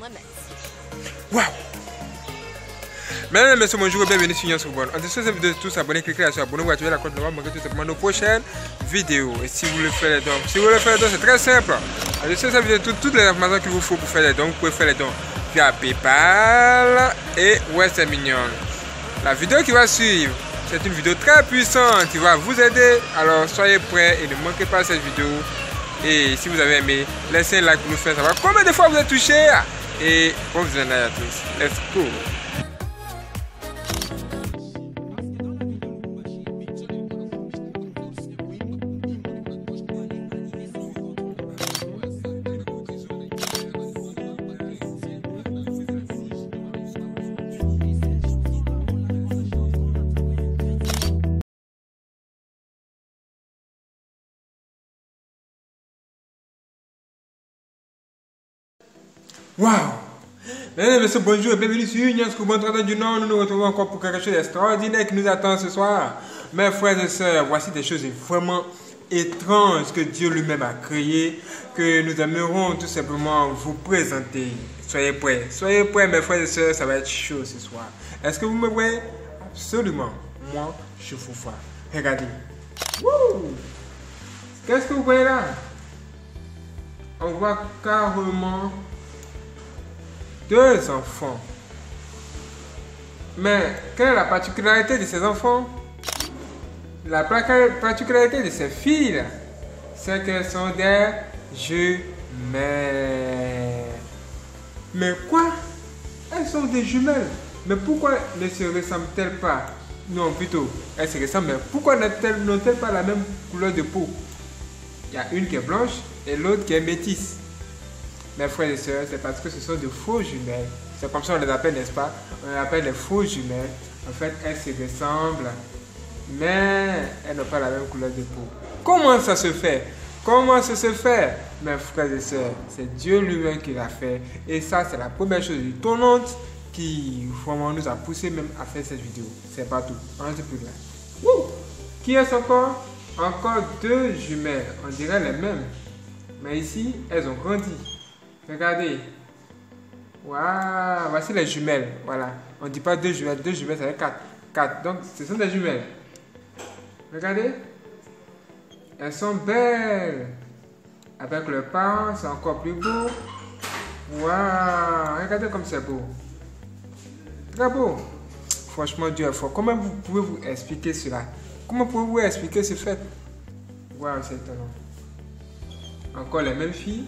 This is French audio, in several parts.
Waouh! Mesdames et messieurs, bonjour et bienvenue sur Nyans Robot. En dessous de cette vidéo, tous abonnez, cliquez là sur abonner, vous activez la cloche de manquer tout simplement nos prochaines vidéos. Et si vous voulez faire les dons, c'est très simple. En dessous de cette vidéo, toutes les informations qu'il vous faut pour faire les dons, vous pouvez faire les dons via PayPal et Western Union. La vidéo qui va suivre, c'est une vidéo très puissante qui va vous aider. Alors soyez prêts et ne manquez pas cette vidéo. Et si vous avez aimé, laissez un like pour nous faire savoir combien de fois vous êtes touché. Et bon visionnage à tous. Let's go! Waouh! Mesdames et messieurs, bonjour et bienvenue sur Nyans Robot du Nord. Nous nous retrouvons encore pour quelque chose d'extraordinaire qui nous attend ce soir. Mes frères et sœurs, voici des choses vraiment étranges que Dieu lui-même a créées, que nous aimerons tout simplement vous présenter. Soyez prêts mes frères et sœurs, ça va être chaud ce soir. Est-ce que vous me voyez? Absolument. Moi, je vous vois. Regardez. Wouh! Qu'est-ce que vous voyez là? On voit carrément deux enfants. Mais quelle est la particularité de ces enfants? La particularité de ces filles, c'est qu'elles sont des jumelles. Mais quoi? Elles sont des jumelles. Mais pourquoi ne se ressemblent-elles pas? Non, plutôt, elles se ressemblent. Mais pourquoi n'ont-elles pas la même couleur de peau? Il y a une qui est blanche et l'autre qui est métisse. Mes frères et sœurs, c'est parce que ce sont de faux jumelles. C'est comme ça qu'on les appelle, n'est-ce pas? On les appelle les faux jumelles. En fait, elles se ressemblent, mais elles n'ont pas la même couleur de peau. Comment ça se fait? Comment ça se fait? Mes frères et sœurs, c'est Dieu lui-même qui l'a fait. Et ça, c'est la première chose étonnante qui vraiment nous a poussé même à faire cette vidéo. C'est pas tout. On ne sait plus là. Wouh! Qui est-ce encore? Encore deux jumelles. On dirait les mêmes. Mais ici, elles ont grandi. Regardez. Waouh, voici les jumelles. Voilà. On ne dit pas deux jumelles, ça fait quatre. Quatre. Donc, ce sont des jumelles. Regardez. Elles sont belles. Avec leurs parents, c'est encore plus beau. Waouh, regardez comme c'est beau. Très beau. Franchement, Dieu est fort. Comment pouvez-vous expliquer cela? Comment pouvez-vous expliquer ce fait? Waouh, c'est étonnant. Encore les mêmes filles.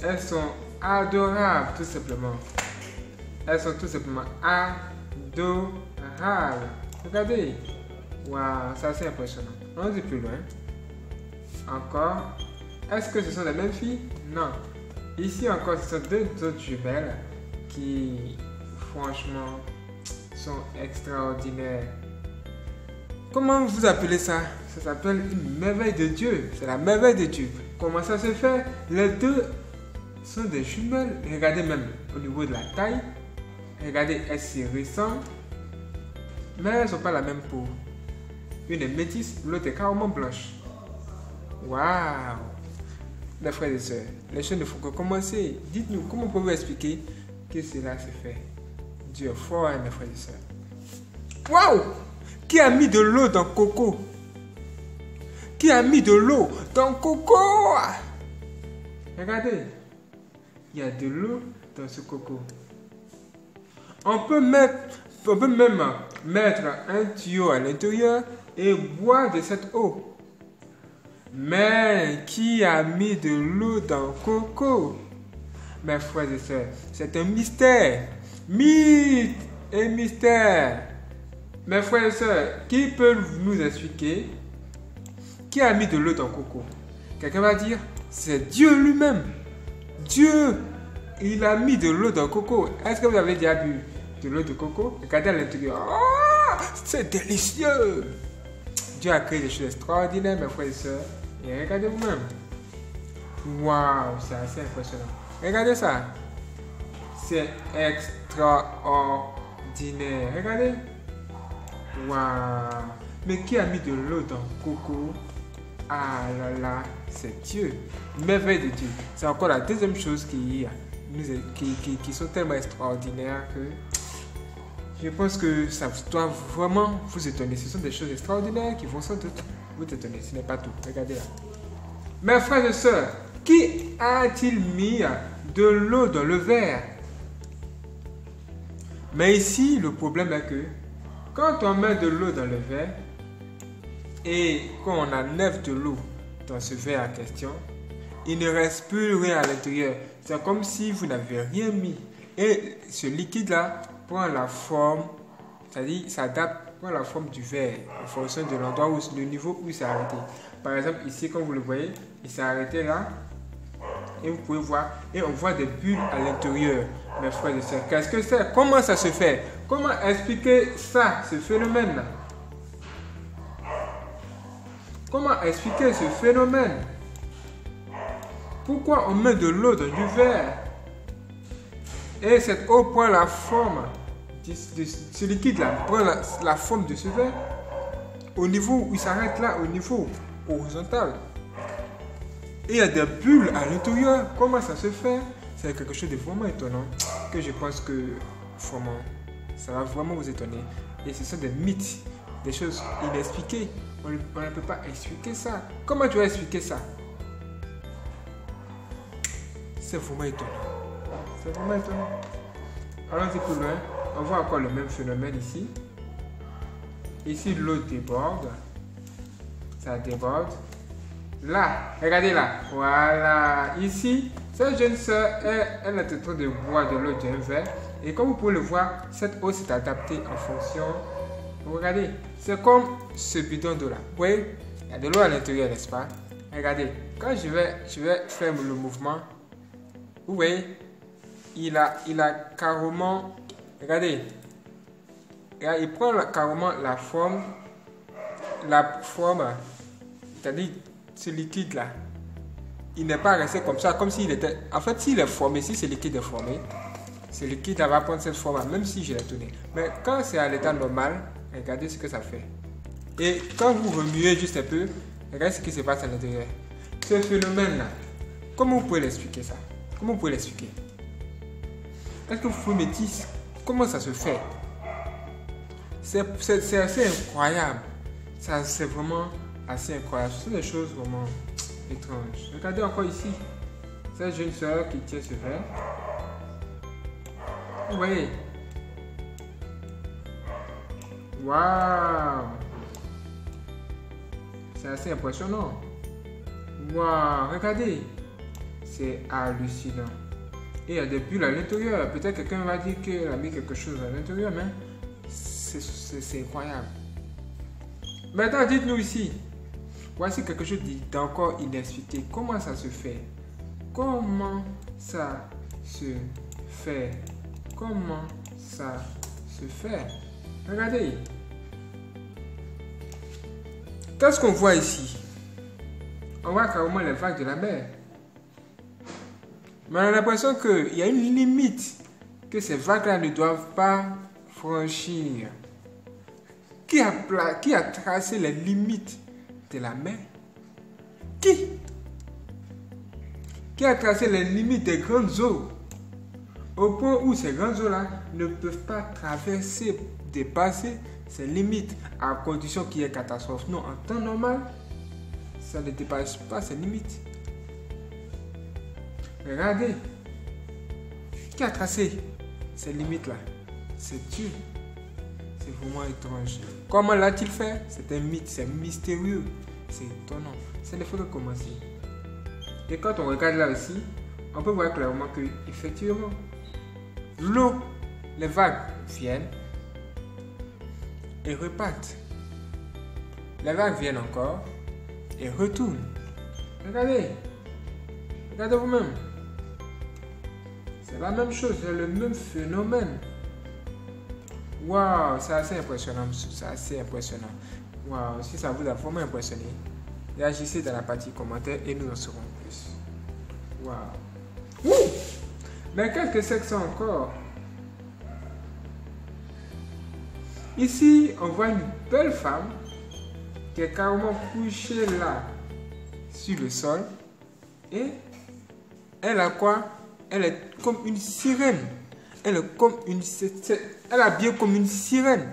Elles sont adorables, tout simplement. Elles sont tout simplement adorables. Regardez. Waouh, ça c'est impressionnant. On dit plus loin. Encore. Est-ce que ce sont les mêmes filles? Non. Ici encore, ce sont deux autres jumelles qui, franchement, sont extraordinaires. Comment vous appelez ça? Ça s'appelle une merveille de Dieu. C'est la merveille de Dieu. Comment ça se fait? Les deux sont des jumelles. Regardez même au niveau de la taille. Regardez, elles se ressemblent. Mais elles n'ont pas la même peau. Une est métisse, l'autre est carrément blanche. Waouh! Mes frères et sœurs, les choses ne font que commencer. Dites-nous, comment pouvez-vous expliquer que cela se fait? Dieu est fort, hein, mes frères et sœurs. Waouh! Qui a mis de l'eau dans Coco? Qui a mis de l'eau dans Coco? Regardez. Il y a de l'eau dans ce coco. On peut même mettre un tuyau à l'intérieur et boire de cette eau. Mais qui a mis de l'eau dans le coco? Mes frères et sœurs, c'est un mystère. Mythe et mystère. Mes frères et sœurs, qui peut nous expliquer qui a mis de l'eau dans le coco? Quelqu'un va dire, c'est Dieu lui-même. Dieu, il a mis de l'eau dans le coco. Est-ce que vous avez déjà bu de l'eau de coco? Regardez à l'intérieur. Oh, c'est délicieux. Dieu a créé des choses extraordinaires, mes frères et sœurs. Et regardez vous-même. Waouh, c'est assez impressionnant. Regardez ça. C'est extraordinaire. Regardez. Waouh. Mais qui a mis de l'eau dans le coco? Ah là là, c'est Dieu. Merveille de Dieu. C'est encore la deuxième chose qu'il y a. qui sont tellement extraordinaires que je pense que ça doit vraiment vous étonner. Ce sont des choses extraordinaires qui vont sans doute vous étonner. Ce n'est pas tout. Regardez là. Mes frères et sœurs, qui a-t-il mis de l'eau dans le verre? Mais ici, le problème est que quand on met de l'eau dans le verre et quand on enlève de l'eau dans ce verre en question, il ne reste plus rien à l'intérieur. C'est comme si vous n'avez rien mis. Et ce liquide-là prend la forme, c'est-à-dire s'adapte, prend la forme du verre en fonction de l'endroit où, le niveau où il s'est arrêté. Par exemple, ici, comme vous le voyez, il s'est arrêté là. Et vous pouvez voir, et on voit des bulles à l'intérieur, mes frères et sœurs. Qu'est-ce que c'est? Comment ça se fait? Comment expliquer ça, ce phénomène-là? Comment expliquer ce phénomène? Pourquoi on met de l'eau dans du verre? Et cette eau prend la forme, ce liquide-là prend la forme de ce verre au niveau où il s'arrête là, au niveau horizontal. Et il y a des bulles à l'intérieur. Comment ça se fait? C'est quelque chose de vraiment étonnant que je pense que vraiment, ça va vraiment vous étonner. Et ce sont des mythes, des choses inexpliquées. On ne peut pas expliquer ça. Comment tu vas expliquer ça? C'est vraiment étonnant. C'est vraiment étonnant. Allons-y plus loin. On voit encore le même phénomène ici. Ici, l'eau déborde. Ça déborde. Là, regardez là. Voilà. Ici, cette jeune soeur, elle est en train de boire de l'eau d'un verre. Et comme vous pouvez le voir, cette eau s'est adaptée en fonction. Regardez, c'est comme ce bidon d'eau là. Vous voyez, il y a de l'eau à l'intérieur, n'est-ce pas? Regardez, quand je vais faire le mouvement, vous voyez, il a carrément, regardez, il prend carrément la forme, c'est-à-dire ce liquide là, il n'est pas resté comme ça, comme s'il était, en fait s'il est formé, si ce liquide est formé, ce liquide là va prendre cette forme, même si je l'ai tourné. Mais quand c'est à l'état normal, regardez ce que ça fait. Et quand vous remuez juste un peu, regardez ce qui se passe à l'intérieur. Ce phénomène là, comment vous pouvez l'expliquer ça? Comment vous pouvez l'expliquer? Est-ce que vous pouvez me dire comment ça se fait? C'est assez incroyable. C'est vraiment assez incroyable. Ce sont des choses vraiment étranges. Regardez encore ici. Cette jeune soeur qui tient ce verre. Vous voyez? Waouh! C'est assez impressionnant. Waouh! Regardez. C'est hallucinant. Et il y a des bulles à l'intérieur. Peut-être quelqu'un va dire qu'elle a mis quelque chose à l'intérieur, mais c'est incroyable. Maintenant, dites-nous ici. Voici quelque chose d'encore inexpliqué. Comment ça se fait? Comment ça se fait? Comment ça se fait? Regardez. Qu'est-ce qu'on voit ici? On voit carrément les vagues de la mer. Mais on a l'impression qu'il y a une limite que ces vagues-là ne doivent pas franchir. Qui a tracé les limites de la mer? Qui a tracé les limites des grandes eaux? Au point où ces grandes eaux-là ne peuvent pas traverser, dépasser ces limites à condition qu'il y ait catastrophe. Non, en temps normal, ça ne dépasse pas ces limites. Regardez, qui a tracé ces limites-là? C'est Dieu. C'est vraiment étrange. Comment l'a-t-il fait? C'est un mythe, c'est mystérieux, c'est étonnant. Ça ne fait que commencer. Et quand on regarde là aussi, on peut voir clairement que, effectivement, l'eau, les vagues viennent et repartent. Les vagues viennent encore et retournent. Regardez, regardez vous-même. C'est la même chose, c'est le même phénomène. Waouh, c'est assez impressionnant, c'est assez impressionnant. Waouh, si ça vous a vraiment impressionné, réagissez dans la partie commentaire et nous en saurons plus. Waouh. Mais qu'est-ce que c'est que ça encore? Ici, on voit une belle femme qui est carrément couchée là, sur le sol. Et elle a quoi? Elle est comme une sirène. Elle est comme une... Elle est habillée comme une sirène.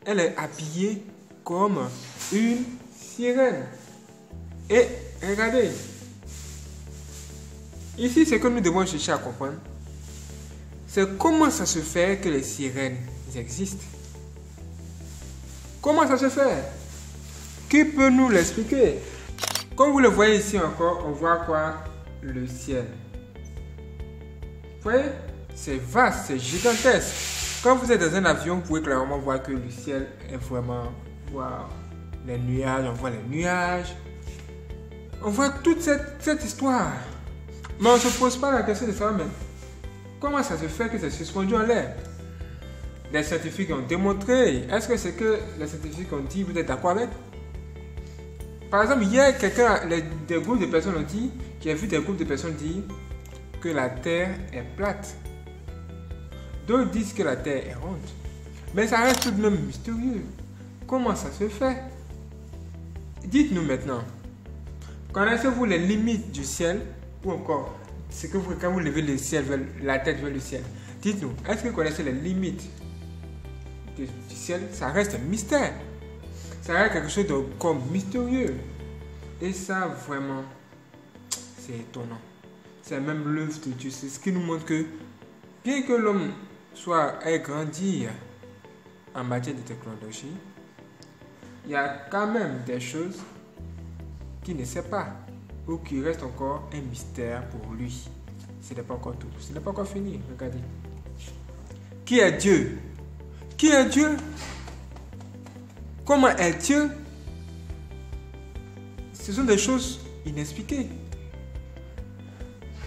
Elle est habillée comme une sirène. Et regardez. Ici, ce que nous devons chercher à comprendre, c'est comment ça se fait que les sirènes existent. Comment ça se fait? Qui peut nous l'expliquer? Comme vous le voyez ici encore, on voit quoi? Le ciel. Vous voyez? C'est vaste, c'est gigantesque. Quand vous êtes dans un avion, vous pouvez clairement voir que le ciel est vraiment... Waouh! Les nuages, on voit les nuages. On voit toute cette histoire. Mais on ne se pose pas la question de savoir, mais comment ça se fait que c'est suspendu en l'air? Les scientifiques ont démontré. Est-ce que c'est que les scientifiques ont dit, vous êtes d'accord avec? Par exemple, hier, des groupes de personnes ont dit, j'ai vu des groupes de personnes dire que la Terre est plate. D'autres disent que la Terre est ronde. Mais ça reste tout de même mystérieux. Comment ça se fait? Dites-nous maintenant, connaissez-vous les limites du ciel? Ou encore, c'est que quand vous levez le ciel, la tête vers le ciel, dites-nous, est-ce que vous connaissez les limites du ciel? Ça reste un mystère. Ça reste quelque chose de comme mystérieux. Et ça, vraiment, c'est étonnant. C'est même l'œuvre de Dieu. C'est ce qui nous montre que, bien que l'homme ait grandi en matière de technologie, il y a quand même des choses qu'il ne sait pas ou qui restent encore un mystère pour lui. Ce n'est pas encore tout. Ce n'est pas encore fini. Regardez. Qui est Dieu? Qui est Dieu? Comment est Dieu? Ce sont des choses inexpliquées.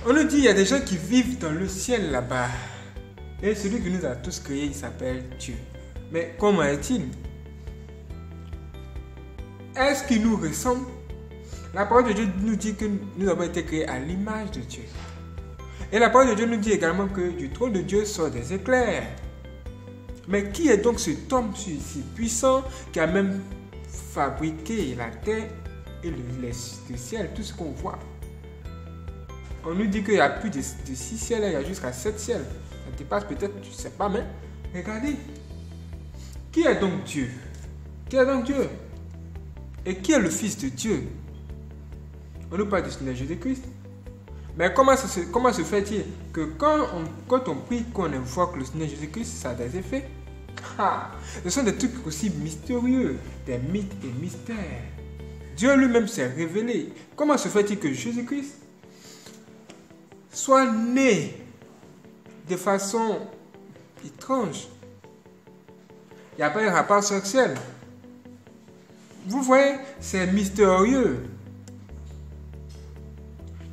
On nous dit qu'il y a des gens qui vivent dans le ciel là-bas. Et celui qui nous a tous créés, il s'appelle Dieu. Mais comment est-il? Est-ce qu'il nous ressemble? La parole de Dieu nous dit que nous avons été créés à l'image de Dieu. Et la parole de Dieu nous dit également que du trône de Dieu sortent des éclairs. Mais qui est donc cet homme si puissant qui a même fabriqué la terre et le ciel, tout ce qu'on voit? On nous dit qu'il y a plus de 6 ciels, il y a jusqu'à 7 ciels. Ça dépasse peut-être, je ne sais pas, mais regardez. Qui est donc Dieu? Qui est donc Dieu? Et qui est le Fils de Dieu? On nous parle du Seigneur Jésus-Christ. Mais comment se fait-il que quand on prie, qu'on invoque le Seigneur Jésus-Christ, ça a des effets? Ce sont des trucs aussi mystérieux, des mythes et mystères. Dieu lui-même s'est révélé. Comment se fait-il que Jésus-Christ soit né de façon étrange? Il n'y a pas un rapport sexuel. Vous voyez, c'est mystérieux.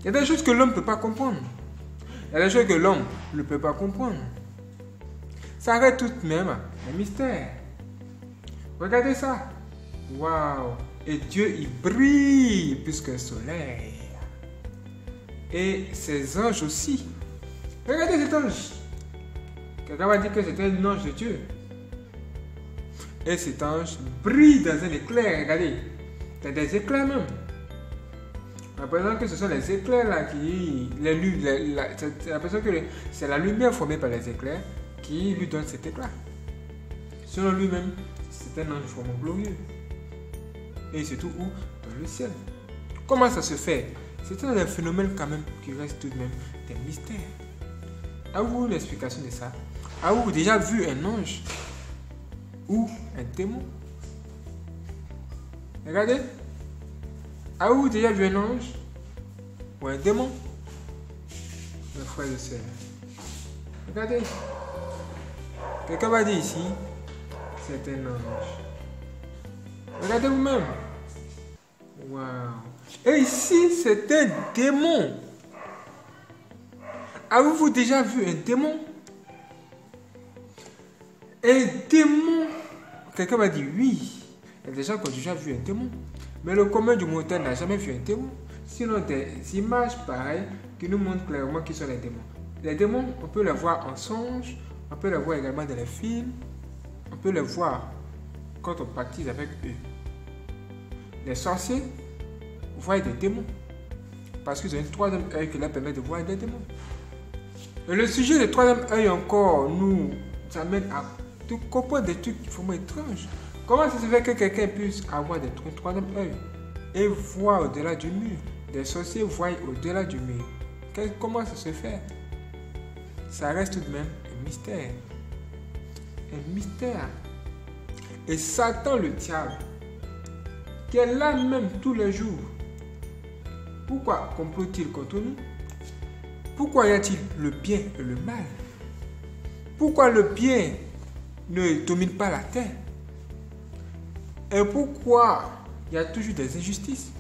Il y a des choses que l'homme ne peut pas comprendre. Il y a des choses que l'homme ne peut pas comprendre. Ça reste tout de même un mystère. Regardez ça. Waouh. Et Dieu, il brille plus qu'un soleil. Et ses anges aussi. Regardez cet ange. Quelqu'un va dire que c'est un ange de Dieu. Et cet ange brille dans un éclair. Regardez. Il y a des éclairs même. On a l'impression que ce sont les éclairs là qui... J'ai l'impression que c'est la lumière formée par les éclairs qui lui donne cet éclat. Selon lui-même, c'est un ange vraiment glorieux. Et surtout où? Dans le ciel. Comment ça se fait? C'est un phénomène quand même qui reste tout de même des mystères. Avez-vous l'explication de ça? Avez-vous déjà vu un ange ou un démon? Regardez. Avez-vous déjà vu un ange ou un démon? Mes frères et sœurs. Regardez. Quelqu'un va dire ici, c'est un ange. Regardez vous-même. Waouh. Et ici, c'est un démon. Avez-vous déjà vu un démon? Un démon. Quelqu'un va dire oui. Il y a des gens qui ont déjà vu un démon. Mais le commun du mortel n'a jamais vu un démon. Sinon, des images pareilles qui nous montrent clairement qui sont les démons. Les démons, on peut les voir en songe. On peut les voir également dans les films. On peut les voir quand on pratique avec eux. Les sorciers voient des démons. Parce qu'ils ont une troisième œil qui leur permet de voir des démons. Et le sujet du troisième œil encore nous amène à tout comprendre des trucs vraiment étranges. Comment ça se fait que quelqu'un puisse avoir un troisième œil et voir au-delà du mur? Des sorciers voient au-delà du mur. Comment ça se fait? Ça reste tout de même un mystère. Un mystère. Et Satan, le diable, qui est là même tous les jours, pourquoi complot-il contre nous? Pourquoi y a-t-il le bien et le mal? Pourquoi le bien ne domine pas la terre? Et pourquoi il y a toujours des injustices?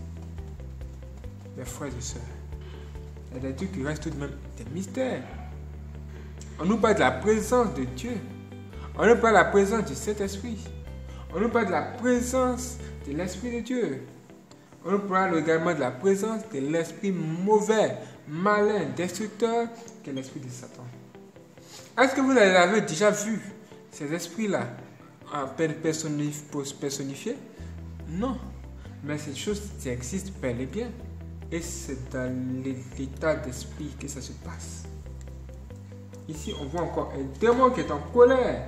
Mes frères et sœurs, il y a des trucs qui restent tout de même des mystères. On nous parle de la présence de Dieu. On nous parle de la présence du Saint-Esprit. On nous parle de la présence de l'Esprit de Dieu. On nous parle également de la présence de l'esprit mauvais, malin, destructeur, qui est l'esprit de Satan. Est-ce que vous avez déjà vu ces esprits-là en peine personnifiés? Non. Mais ces choses qui existent bel et bien. Et c'est dans l'état d'esprit que ça se passe. Ici, on voit encore un démon qui est en colère.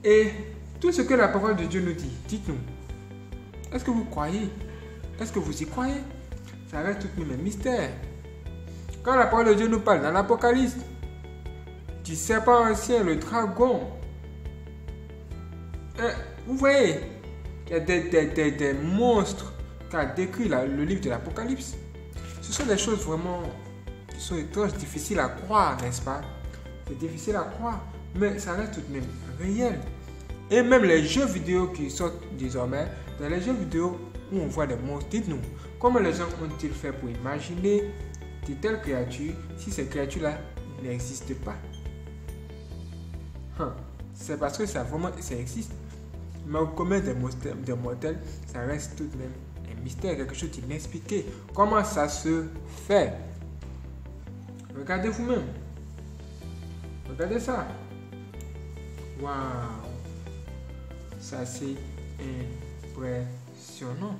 Et tout ce que la parole de Dieu nous dit, dites-nous. Est-ce que vous croyez? Est-ce que vous y croyez? Ça reste tout de même un mystère. Quand la parole de Dieu nous parle dans l'Apocalypse, du serpent ancien, le dragon, vous voyez, il y a des monstres qu'a décrit le livre de l'Apocalypse. Ce sont des choses vraiment qui sont étranges, difficiles à croire, n'est-ce pas? C'est difficile à croire, mais ça reste tout de même réel. Et même les jeux vidéo qui sortent désormais, dans les jeux vidéo où on voit des monstres, dites-nous, comment les gens ont-ils fait pour imaginer de telles créatures si ces créatures-là n'existent pas? C'est parce que ça existe. Mais au commun des mortels, ça reste tout de même un mystère, quelque chose d'inexpliqué. Comment ça se fait? Regardez vous-même. Regardez ça. Waouh! Ça, c'est impressionnant.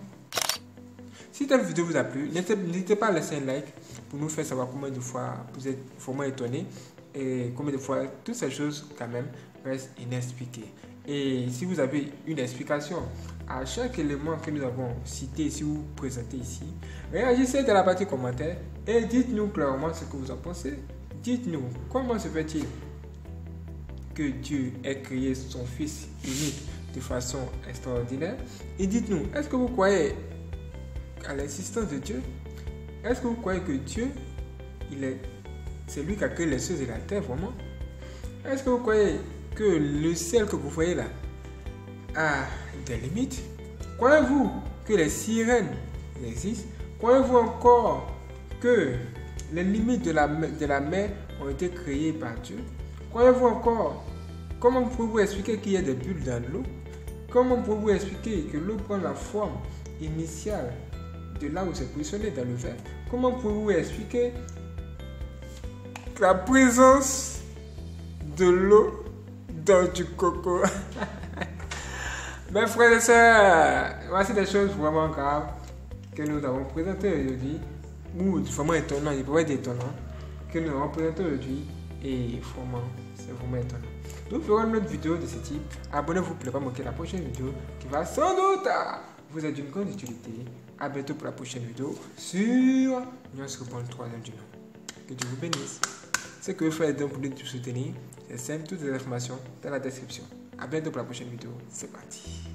Si cette vidéo vous a plu, n'hésitez pas à laisser un like pour nous faire savoir combien de fois vous êtes vraiment étonné et combien de fois toutes ces choses quand même restent inexpliquées. Et si vous avez une explication à chaque élément que nous avons cité ici ou présenté ici, réagissez dans la partie commentaire et dites-nous clairement ce que vous en pensez. Dites-nous comment se fait-il que Dieu ait créé son Fils unique de façon extraordinaire. Et dites-nous, est-ce que vous croyez à l'existence de Dieu? Est-ce que vous croyez que Dieu, c'est lui qui a créé les cieux et la terre vraiment? Est-ce que vous croyez que le ciel que vous voyez là a des limites? Croyez-vous que les sirènes existent? Croyez-vous encore que les limites de la mer ont été créées par Dieu? Croyez-vous encore? Comment pouvez-vous expliquer qu'il y a des bulles dans l'eau? Comment pouvez-vous expliquer que l'eau prend la forme initiale de là où c'est positionné dans le verre? Comment pouvez-vous expliquer la présence de l'eau dans du coco? Mes frères et sœurs, voici des choses vraiment graves que nous avons présentées aujourd'hui, ou vraiment étonnant, il pourrait être étonnant, que nous avons présenté aujourd'hui, et vraiment, c'est vraiment étonnant. Nous ferons une autre vidéo de ce type. Abonnez-vous pour ne pas manquer la prochaine vidéo qui va sans doute vous être d'une grande utilité. A bientôt pour la prochaine vidéo sur Lyon sur le troisième du nom. Que Dieu vous bénisse. Ce que vous faites donc pour nous soutenir, c'est simple, toutes les informations dans la description. A bientôt pour la prochaine vidéo. C'est parti.